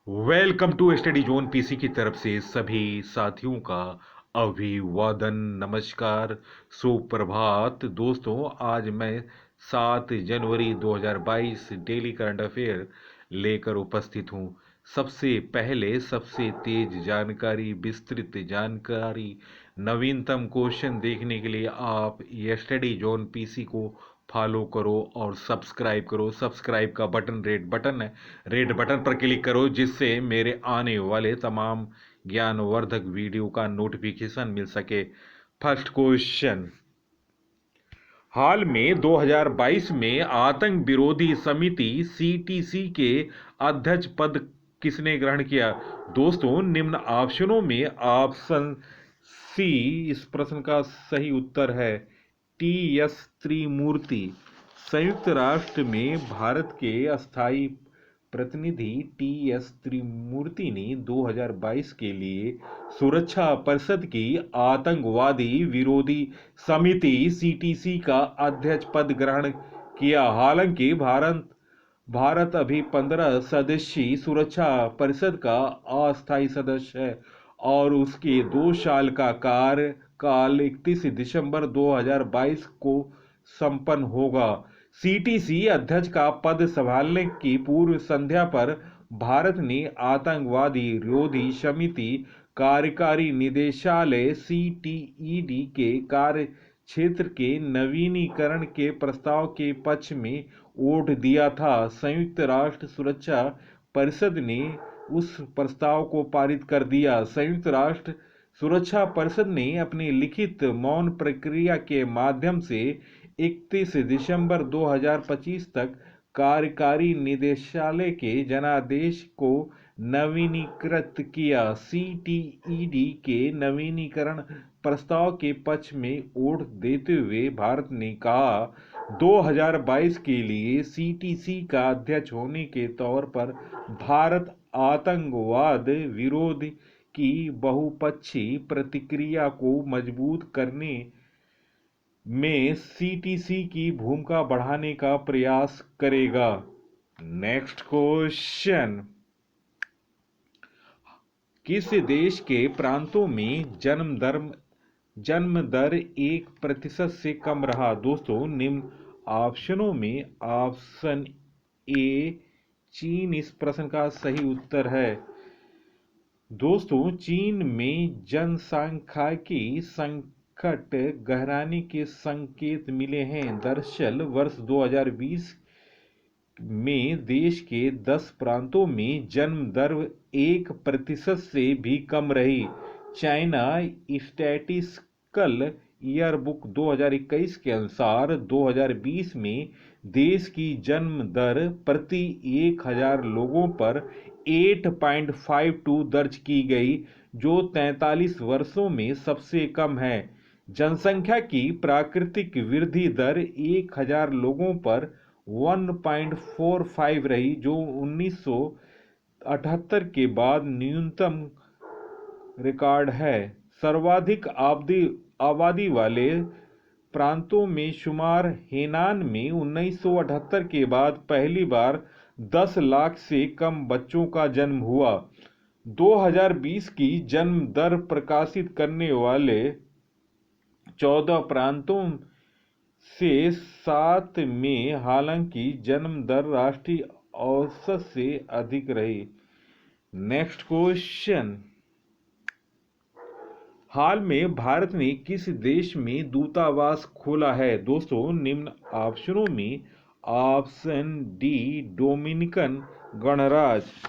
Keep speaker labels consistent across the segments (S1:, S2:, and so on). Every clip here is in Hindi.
S1: Welcome to study zone PC की तरफ से सभी साथियों का अभिवादन, नमस्कार, सुप्रभात। दोस्तों, आज मैं 7 जनवरी 2022 डेली करंट अफेयर लेकर उपस्थित हूँ। सबसे पहले सबसे तेज जानकारी, विस्तृत जानकारी, नवीनतम क्वेश्चन देखने के लिए आप स्टडी जोन पीसी को फॉलो करो और सब्सक्राइब करो। सब्सक्राइब का बटन रेड बटन पर क्लिक करो, जिससे मेरे आने वाले तमाम ज्ञानवर्धक वीडियो का नोटिफिकेशन मिल सके। फर्स्ट क्वेश्चन, हाल में 2022 में आतंक विरोधी समिति सीटीसी के अध्यक्ष पद किसने ग्रहण किया? दोस्तों, निम्न ऑप्शनों में ऑप्शन सी इस प्रश्न का सही उत्तर है। टी एस त्रिमूर्ति। संयुक्त राष्ट्र में भारत के अस्थायी प्रतिनिधि टी एस त्रिमूर्ति ने 2022 के लिए सुरक्षा परिषद की आतंकवादी विरोधी समिति सीटीसी का अध्यक्ष पद ग्रहण किया। हालांकि भारत अभी 15 सदस्यीय सुरक्षा परिषद का अस्थायी सदस्य है और उसके 2 साल का कार्यकाल 31 दिसंबर 2022 को संपन्न होगा। सीटीसी अध्यक्ष का पद संभालने की पूर्व संध्या पर भारत ने आतंकवादी विरोधी समिति कार्यकारी निदेशालय सीटीईडी के कार्य क्षेत्र के नवीनीकरण के प्रस्ताव के पक्ष में वोट दिया था। संयुक्त राष्ट्र सुरक्षा परिषद ने उस प्रस्ताव को पारित कर दिया। संयुक्त राष्ट्र सुरक्षा परिषद ने अपनी लिखित मौन प्रक्रिया के माध्यम से 31 दिसंबर 2025 तक कार्यकारी निदेशालय के जनादेश को नवीनीकृत किया। सीटीईडी के नवीनीकरण प्रस्ताव के पक्ष में वोट देते हुए भारत ने कहा, 2022 के लिए सीटीसी का अध्यक्ष होने के तौर पर भारत आतंकवाद विरोध की बहुपक्षीय प्रतिक्रिया को मजबूत करने में सीटीसी की भूमिका बढ़ाने का प्रयास करेगा। नेक्स्ट क्वेश्चन, किस देश के प्रांतों में जन्म दर 1% से कम रहा? दोस्तों, निम्न ऑप्शनों में ऑप्शन ए चीन इस प्रश्न का सही उत्तर है। दोस्तों, चीन में जनसांख्यिकी संकट गहराने के संकेत मिले हैं। दरअसल वर्ष 2020 में देश के 10 प्रांतों में जन्म दर 1% से भी कम रही। चाइना स्टैटिस्टिकल ईयरबुक 2021 के अनुसार 2020 में देश की जन्म दर प्रति 1000 लोगों पर 8.52 दर्ज की गई, जो 43 वर्षों में सबसे कम है। जनसंख्या की प्राकृतिक वृद्धि दर 1000 लोगों पर 1.45 रही, जो 1978 के बाद न्यूनतम रिकॉर्ड है। सर्वाधिक आबादी वाले प्रांतों में शुमार हेनान में 1978 के बाद पहली बार 10 लाख से कम बच्चों का जन्म हुआ। 2020 की जन्म दर प्रकाशित करने वाले 14 प्रांतों से 7 में हालांकि जन्म दर राष्ट्रीय औसत से अधिक रही। नेक्स्ट क्वेश्चन, हाल में भारत ने किस देश में दूतावास खोला है? दोस्तों, निम्न ऑप्शनों में ऑप्शन डी डोमिनिकन गणराज्य।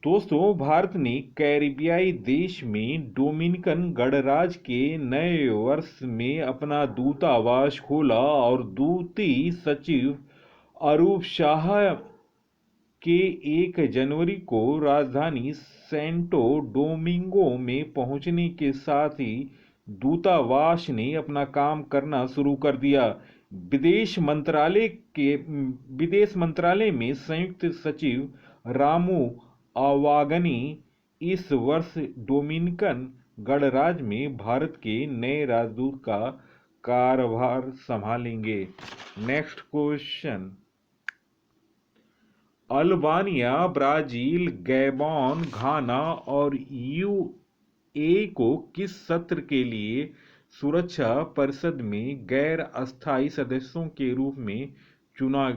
S1: दोस्तों, भारत ने कैरिबियाई देश में डोमिनिकन गणराज्य के नए वर्ष में अपना दूतावास खोला और दूती सचिव अरूप शाह के 1 जनवरी को राजधानी सेंटो डोमिंगो में पहुंचने के साथ ही दूतावास ने अपना काम करना शुरू कर दिया। विदेश मंत्रालय में संयुक्त सचिव रामू आवागनी इस वर्ष डोमिनिकन गणराज्य में भारत के नए राजदूत का कार्यभार संभालेंगे। Next question, Albania, Brazil, Gabon, Ghana और यूएई को किस सत्र के लिए सुरक्षा परिषद में गैर अस्थायी सदस्यों के रूप में चुना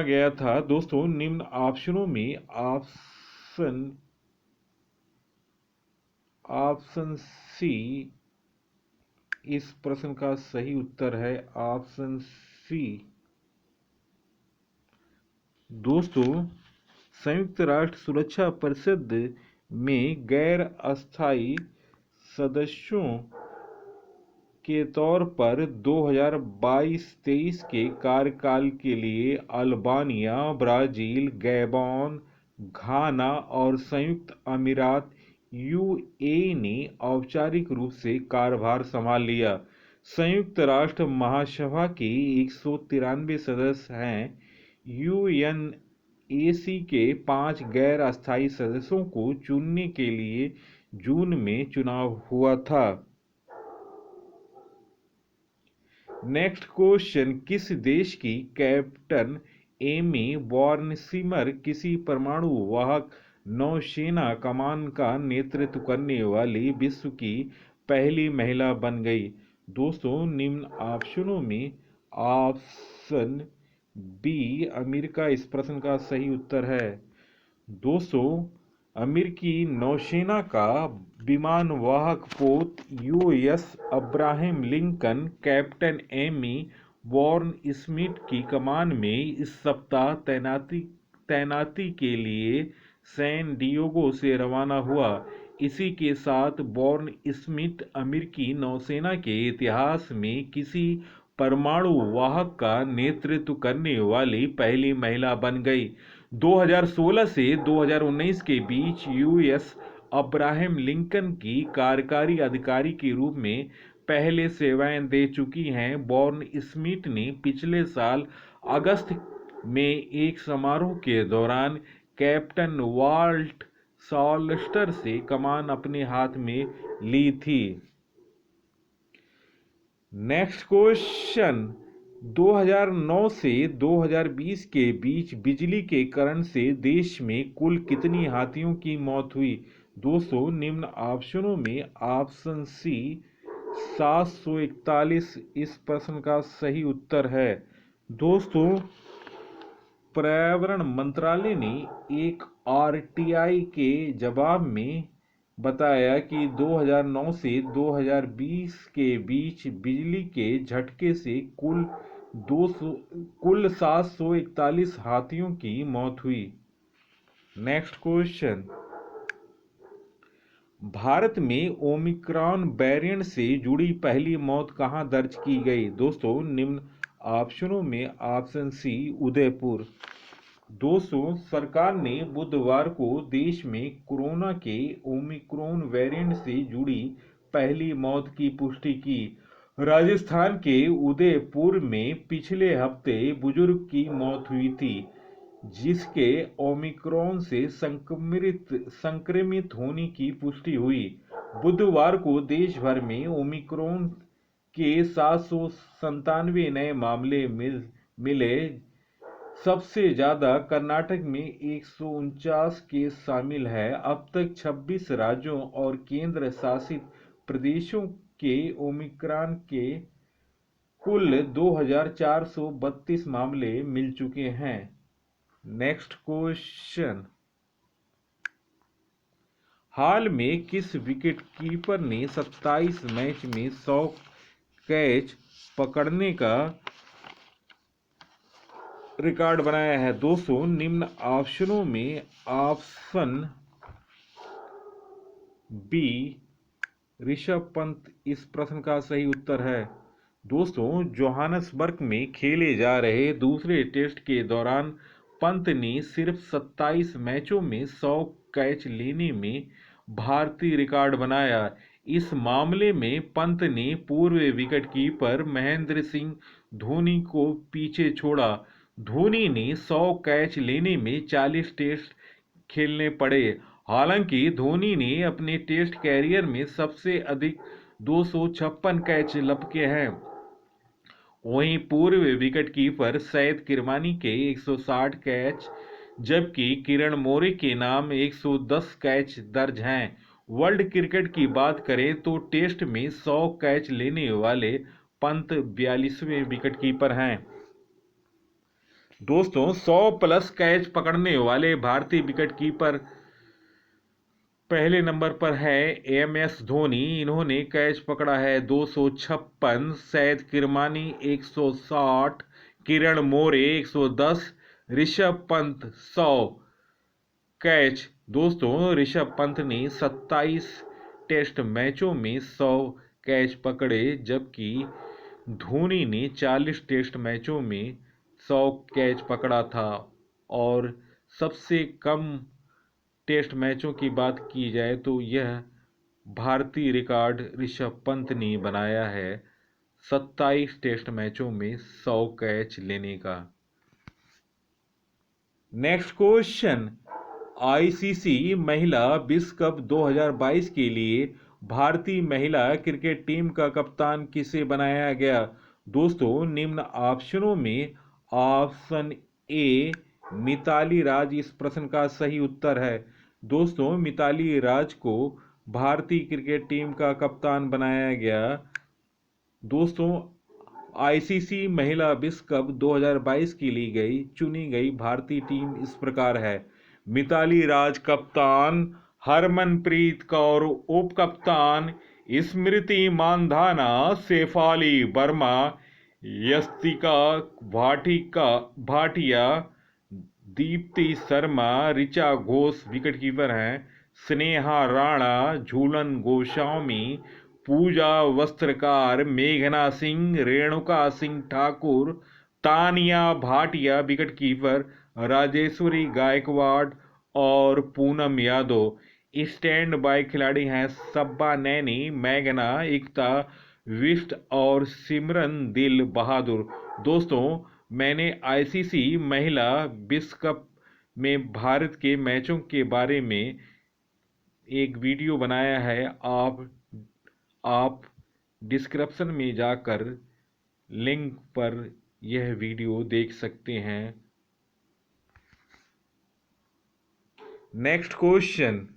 S1: गया था? दोस्तों, निम्न ऑप्शनों में ऑप्शन सी इस प्रश्न का सही उत्तर है। Option C. दोस्तों, संयुक्त राष्ट्र सुरक्षा परिषद में गैर अस्थायी सदस्यों के तौर पर 2022-23 के कार्यकाल के लिए अल्बानिया, ब्राजील, गैबॉन, घाना और संयुक्त अमीरात यूएई ने औपचारिक रूप से कार्यभार संभाल लिया। संयुक्त राष्ट्र महासभा के 193 सदस्य हैं। यूएनएसी के 5 गैर अस्थायी सदस्यों को चुनने के लिए जून में चुनाव हुआ था। नेक्स्ट क्वेश्चन, किस देश की कैप्टन एमी वॉर्नसिमर किसी परमाणु वाहक नौसेना कमान का नेतृत्व करने वाली विश्व की पहली महिला बन गई? दोस्तों, निम्न ऑप्शनों में ऑप्शन बी अमेरिका इस प्रश्न का सही उत्तर है। दोस्तों, अमेरिकी नौसेना का विमानवाहक पोत US Abraham Lincoln captain Amy Warn Smith की कमान में इस सप्ताह तैनाती के लिए सैन डिएगो से रवाना हुआ। इसी के साथ वॉर्न स्मिथ अमेरिकी नौसेना के इतिहास में किसी परमाणु वाहक का नेतृत्व करने वाली पहली महिला बन गई। 2016 से 2019 के बीच यूएस अब्राहम लिंकन की कार्यकारी अधिकारी के रूप में पहले सेवाएं दे चुकी हैं। वॉर्न स्मिथ ने पिछले साल अगस्त में एक समारोह के दौरान कैप्टन वाल्ट सॉल्स्टर से कमान अपने हाथ में ली थी। नेक्स्ट क्वेश्चन, 2009 से 2020 के बीच बिजली के करंट से देश में कुल कितनी हाथियों की मौत हुई? दोस्तों, निम्न ऑप्शनों में ऑप्शन सी 741 इस प्रश्न का सही उत्तर है। दोस्तों, पर्यावरण मंत्रालय ने एक आरटीआई के जवाब में बताया कि 2009 से 2020 के बीच बिजली के झटके से कुल 741 हाथियों की मौत हुई। नेक्स्ट क्वेश्चन, भारत में ओमिक्रॉन वेरिएंट से जुड़ी पहली मौत कहां दर्ज की गई? दोस्तों, निम्न ऑप्शनों में ऑप्शन सी उदयपुर। दोस्तों, सरकार ने बुधवार को देश में कोरोना के ओमिक्रॉन वेरिएंट से जुड़ी पहली मौत की पुष्टि की। राजस्थान के उदयपुर में पिछले हफ्ते बुजुर्ग की मौत हुई थी, जिसके ओमिक्रॉन से संक्रमित होने की पुष्टि हुई। बुधवार को देश भर में ओमिक्रॉन के 797 नए मामले मिले। सबसे ज्यादा कर्नाटक में 149 केस शामिल है। अब तक 26 राज्यों और केंद्र शासित प्रदेशों के ओमिक्रॉन के कुल 2432 मामले मिल चुके हैं। नेक्स्ट क्वेश्चन, हाल में किस विकेटकीपर ने 27 मैच में 100 कैच पकड़ने का रिकॉर्ड बनाया है? दोस्तों, निम्न ऑप्शनों में ऑप्शन बी ऋषभ पंत इस प्रश्न का सही उत्तर है। दोस्तों, जोहानसबर्ग में खेले जा रहे दूसरे टेस्ट के दौरान पंत ने सिर्फ 27 मैचों में 100 कैच लेने में भारतीय रिकॉर्ड बनाया। इस मामले में पंत ने पूर्व विकेटकीपर महेंद्र सिंह धोनी को पीछे छोड़ा। धोनी ने 100 कैच लेने में 40 टेस्ट खेलने पड़े। हालांकि धोनी ने अपने टेस्ट कैरियर में सबसे अधिक 256 कैच लपके हैं। वहीं पूर्व विकेटकीपर सैयद किरमानी के 160 कैच जबकि किरण मोरे के नाम 110 कैच दर्ज हैं। वर्ल्ड क्रिकेट की बात करें तो टेस्ट में 100 कैच लेने वाले पंत 42वें विकेटकीपर हैं। दोस्तों 100 प्लस कैच पकड़ने वाले भारतीय विकेटकीपर पहले नंबर पर है एम.एस. धोनी। इन्होंने कैच पकड़ा है 256, सैयद किरमानी 160, किरण मोरे 110, ऋषभ पंत 100 कैच। दोस्तों ऋषभ पंत ने 27 टेस्ट मैचों में 100 कैच पकड़े जबकि धोनी ने 40 टेस्ट मैचों में 100 कैच पकड़ा था। और सबसे कम टेस्ट मैचों की बात की जाए तो यह भारतीय रिकॉर्ड ऋषभ पंत ने बनाया है 27 टेस्ट मैचों में 100 कैच लेने का। नेक्स्ट क्वेश्चन, आईसीसी महिला विश्व कप 2022 के लिए भारतीय महिला क्रिकेट टीम का कप्तान किसे बनाया गया? दोस्तों निम्न ऑप्शनों में ऑप्शन ए मिताली राज इस प्रश्न का सही उत्तर है। दोस्तों मिताली राज को भारतीय क्रिकेट टीम का कप्तान बनाया गया। दोस्तों आईसीसी महिला विश्व कप 2022 के लिए चुनी गई भारतीय टीम इस प्रकार है: मिताली राज कप्तान, हरमनप्रीत कौर उप कप्तान, स्मृति मानधाना, शेफाली वर्मा, यस्तिका भाटिया, दीप्ति शर्मा, ऋचा घोष विकेटकीपर हैं, स्नेहा राणा, झूलन गोस्वामी, पूजा वस्त्रकार, मेघना सिंह, रेणुका सिंह ठाकुर, तानिया भाटिया विकेटकीपर, राजेश्वरी गायकवाड़ और पूनम यादव। स्टैंड बाय खिलाड़ी हैं सब्बा नैनी, मैघना, एकता विष्ट और सिमरन दिल बहादुर। दोस्तों मैंने आईसीसी महिला विश्व कप में भारत के मैचों के बारे में एक वीडियो बनाया है। आप डिस्क्रिप्शन में जाकर लिंक पर यह वीडियो देख सकते हैं। नेक्स्ट क्वेश्चन,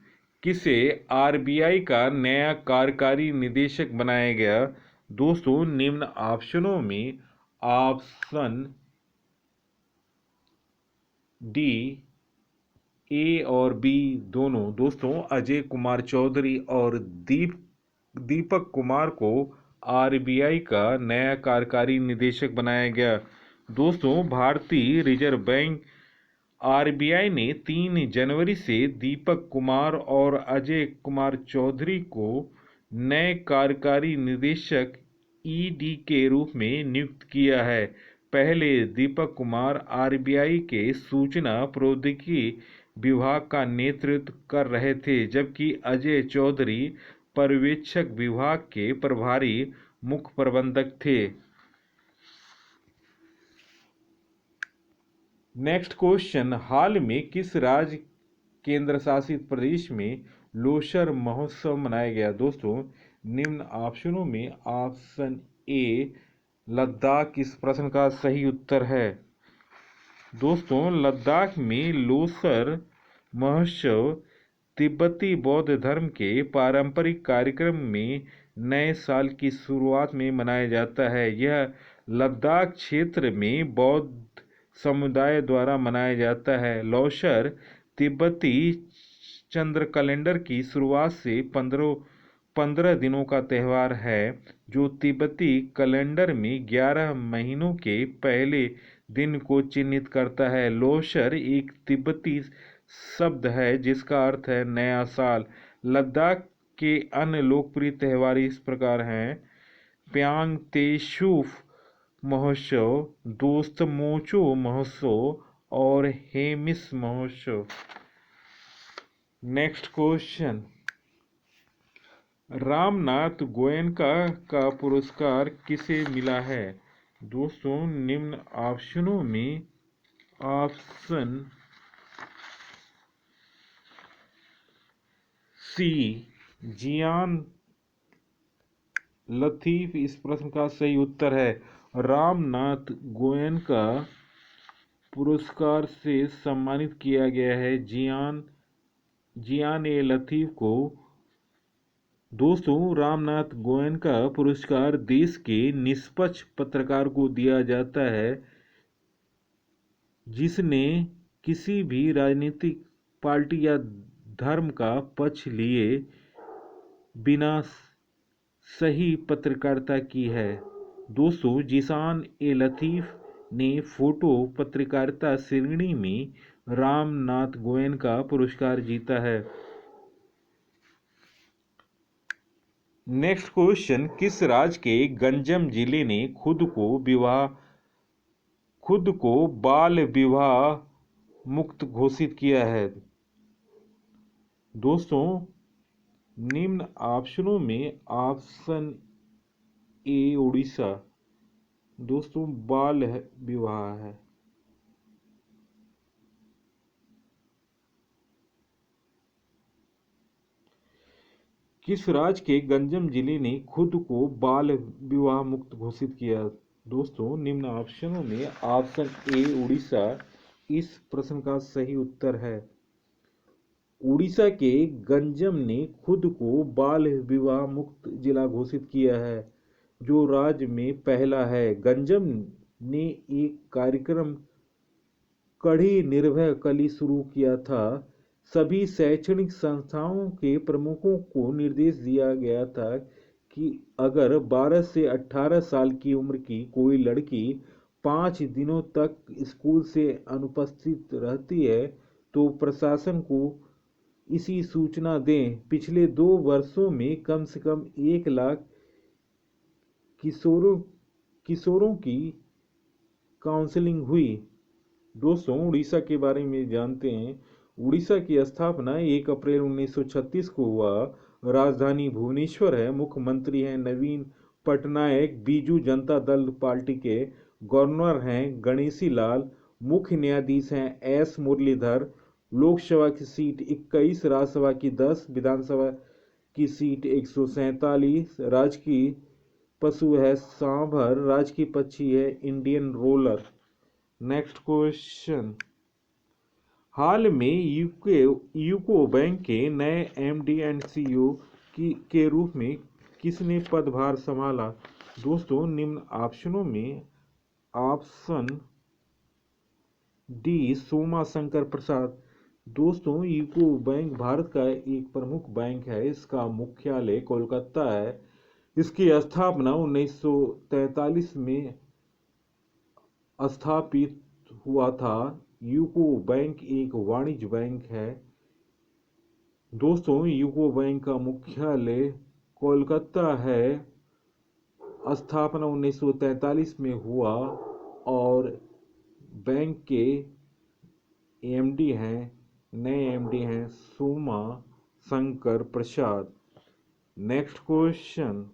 S1: किसे आरबीआई का नया कार्यकारी निदेशक बनाया गया? दोस्तों निम्न ऑप्शनों में ऑप्शन डी ए और बी दोनों। दोस्तों अजय कुमार चौधरी और दीपक कुमार को आरबीआई का नया कार्यकारी निदेशक बनाया गया। दोस्तों भारतीय रिजर्व बैंक आरबीआई ने 3 जनवरी से दीपक कुमार और अजय कुमार चौधरी को नए कार्यकारी निदेशक ईडी के रूप में नियुक्त किया है। पहले दीपक कुमार आरबीआई के सूचना प्रौद्योगिकी विभाग का नेतृत्व कर रहे थे जबकि अजय चौधरी पर्यवेक्षक विभाग के प्रभारी मुख्य प्रबंधक थे। नेक्स्ट क्वेश्चन, हाल में किस राज्य केंद्र शासित प्रदेश में लोसर महोत्सव मनाया गया? दोस्तों निम्न ऑप्शनों में ऑप्शन ए लद्दाख इस प्रश्न का सही उत्तर है। दोस्तों लद्दाख में लोसर महोत्सव तिब्बती बौद्ध धर्म के पारंपरिक कार्यक्रम में नए साल की शुरुआत में मनाया जाता है। यह लद्दाख क्षेत्र में बौद्ध समुदाय द्वारा मनाया जाता है। लोसर तिब्बती चंद्र कैलेंडर की शुरुआत से 15 दिनों का त्यौहार है जो तिब्बती कैलेंडर में 11 महीनों के पहले दिन को चिन्हित करता है। लोसर एक तिब्बती शब्द है जिसका अर्थ है नया साल। लद्दाख के अन्य लोकप्रिय त्यौहार इस प्रकार हैं: प्यांग तेशुफ महोत्सव, दोस्त मोचो महोत्सव और हेमिस महोत्सव। नेक्स्ट क्वेश्चन, रामनाथ गोयनका का पुरस्कार किसे मिला है? दोस्तों निम्न ऑप्शनों में ऑप्शन सी जियान लतीफ इस प्रश्न का सही उत्तर है। रामनाथ गोयनका पुरस्कार से सम्मानित किया गया है जियान ए लतीफ को। दोस्तों, रामनाथ गोयनका पुरस्कार देश के निष्पक्ष पत्रकार को दिया जाता है जिसने किसी भी राजनीतिक पार्टी या धर्म का पक्ष लिए बिना सही पत्रकारिता की है। दोस्तों, जियान ए लतीफ ने फोटो पत्रकारिता श्रेणी में रामनाथ गोयनका पुरस्कार जीता है। नेक्स्ट क्वेश्चन, किस राज्य के गंजम जिले ने खुद को बाल विवाह मुक्त घोषित किया है? दोस्तों, निम्न ऑप्शनों में ऑप्शन ए उड़ीसा। दोस्तों, बाल विवाह है। किस राज्य के गंजम जिले ने खुद को बाल विवाह मुक्त घोषित किया? दोस्तों, निम्न ऑप्शनों में ऑप्शन ए उड़ीसा इस प्रश्न का सही उत्तर है। उड़ीसा के गंजम ने खुद को बाल विवाह मुक्त जिला घोषित किया है, जो राज्य में पहला है। गंजम ने एक कार्यक्रम कड़ी निर्भय कली शुरू किया था। सभी शैक्षणिक संस्थाओं के प्रमुखों को निर्देश दिया गया था कि अगर 12 से 18 साल की उम्र की कोई लड़की 5 दिनों तक स्कूल से अनुपस्थित रहती है तो प्रशासन को इसी सूचना दें। पिछले 2 वर्षों में कम से कम 1 लाख किशोरों की काउंसलिंग हुई। दोस्तों, उड़ीसा के बारे में जानते हैं। उड़ीसा की स्थापना 1 अप्रैल 1936 को हुआ। राजधानी भुवनेश्वर है। मुख्यमंत्री हैं नवीन पटनायक। बीजू जनता दल पार्टी के गवर्नर हैं गणेशी लाल। मुख्य न्यायाधीश हैं एस मुरलीधर। लोकसभा की सीट 21, राज्यसभा की 10, विधानसभा की सीट 147। राजकीय पशु है सांभर। राजकीय पक्षी है इंडियन रोलर। नेक्स्ट क्वेश्चन, हाल में यूको बैंक के नए एमडी एंड सीईओ के रूप में किसने पदभार संभाला? दोस्तों, निम्न ऑप्शनों में ऑप्शन डी सोमा शंकर प्रसाद। दोस्तों, यूको बैंक भारत का एक प्रमुख बैंक है। इसका मुख्यालय कोलकाता है। इसकी स्थापना 1943 में स्थापित हुआ था। यूको बैंक एक वाणिज्य बैंक है। दोस्तों, यूको बैंक का मुख्यालय कोलकाता है। स्थापना 1943 में हुआ और बैंक के नए एमडी हैं सोमा शंकर प्रसाद। नेक्स्ट क्वेश्चन,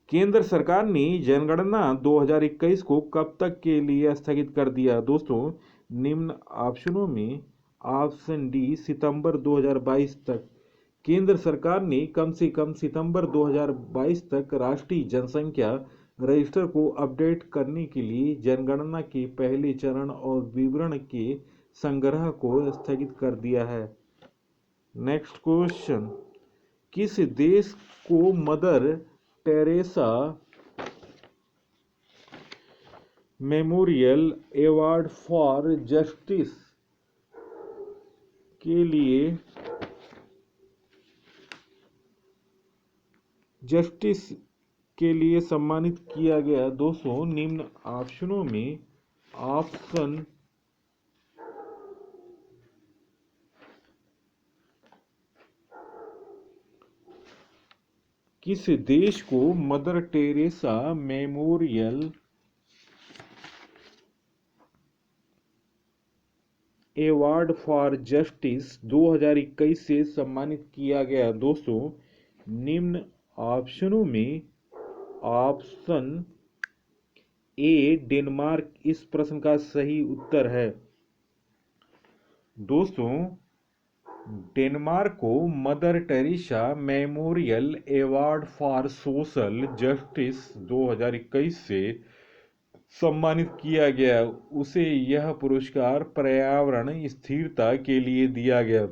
S1: केंद्र सरकार ने जनगणना 2021 को कब तक के लिए स्थगित कर दिया? दोस्तों, निम्न ऑप्शनों में ऑप्शन डी सितंबर 2022 तक। केंद्र सरकार ने कम से कम सितंबर 2022 तक राष्ट्रीय जनसंख्या रजिस्टर को अपडेट करने के लिए जनगणना के पहले चरण और विवरण के संग्रह को स्थगित कर दिया है। नेक्स्ट क्वेश्चन, किस देश को mother Teresa memorial award for justice के लिए सम्मानित किया गया? दोस्तों, निम्न ऑप्शनों में ऑप्शन किस देश को mother Teresa memorial award for justice 2021 से सम्मानित किया गया? दोस्तों, निम्न ऑप्शनों में ऑप्शन ए डेनमार्क इस प्रश्न का सही उत्तर है। दोस्तों, डेनमार्क को mother Teresa memorial award for social justice 2021 से सम्मानित किया गया। उसे यह पुरस्कार पर्यावरण स्थिरता के लिए दिया गया।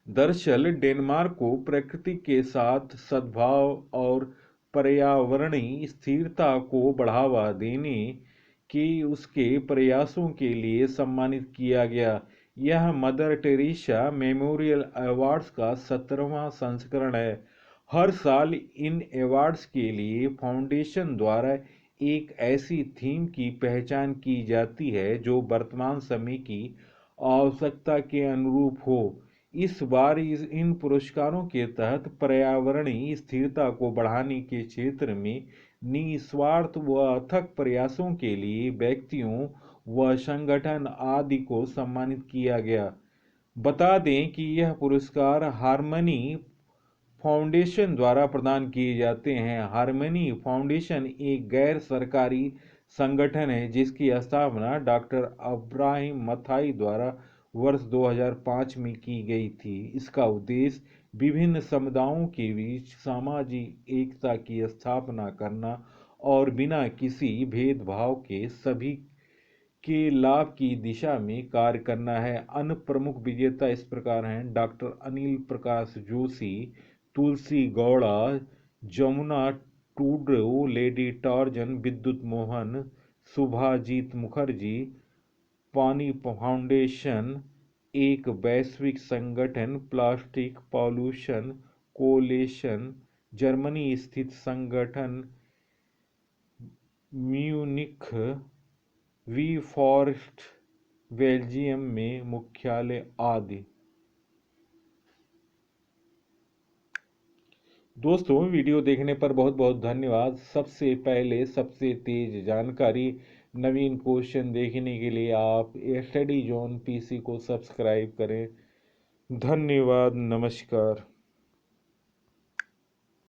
S1: दरअसल डेनमार्क को प्रकृति के साथ सद्भाव और पर्यावरणीय स्थिरता को बढ़ावा देने के उसके प्रयासों के लिए सम्मानित किया गया। यह मदर टेरेसा मेमोरियल अवार्ड्स का 17वां संस्करण है। हर साल इन अवार्ड्स के लिए फाउंडेशन द्वारा एक ऐसी थीम की पहचान की जाती है जो वर्तमान समय की आवश्यकता के अनुरूप हो। इस बार इन पुरस्कारों के तहत पर्यावरणीय स्थिरता को बढ़ाने के क्षेत्र में निस्वार्थ व अथक प्रयासों के लिए व्यक्तियों व संगठन आदि को सम्मानित किया गया। बता दें कि यह पुरस्कार हार्मनी फाउंडेशन द्वारा प्रदान किए जाते हैं। हार्मनी फाउंडेशन एक गैर सरकारी संगठन है जिसकी स्थापना डॉक्टर अब्राहिम मथाई द्वारा वर्ष 2005 में की गई थी। इसका उद्देश्य विभिन्न समुदायों के बीच सामाजिक एकता की स्थापना करना और बिना किसी भेदभाव के सभी के लाभ की दिशा में कार्य करना है। अन्य प्रमुख विजेता इस प्रकार हैं: doctor Anil Prakash Joshi, Tulsi Gowda, Jamuna Tudu, lady Tarzan, Vidyut Mohan, Subhajit Mukherjee. पानी फाउंडेशन एक वैश्विक संगठन, प्लास्टिक पॉल्यूशन कोलेशन जर्मनी स्थित संगठन, म्यूनिख, वी फॉरेस्ट बेल्जियम में मुख्यालय आदि। दोस्तों, वीडियो देखने पर बहुत बहुत धन्यवाद। सबसे पहले सबसे तेज जानकारी, नवीन क्वेश्चन देखने के लिए आप स्टडी जोन पीसी को सब्सक्राइब करें। धन्यवाद, नमस्कार।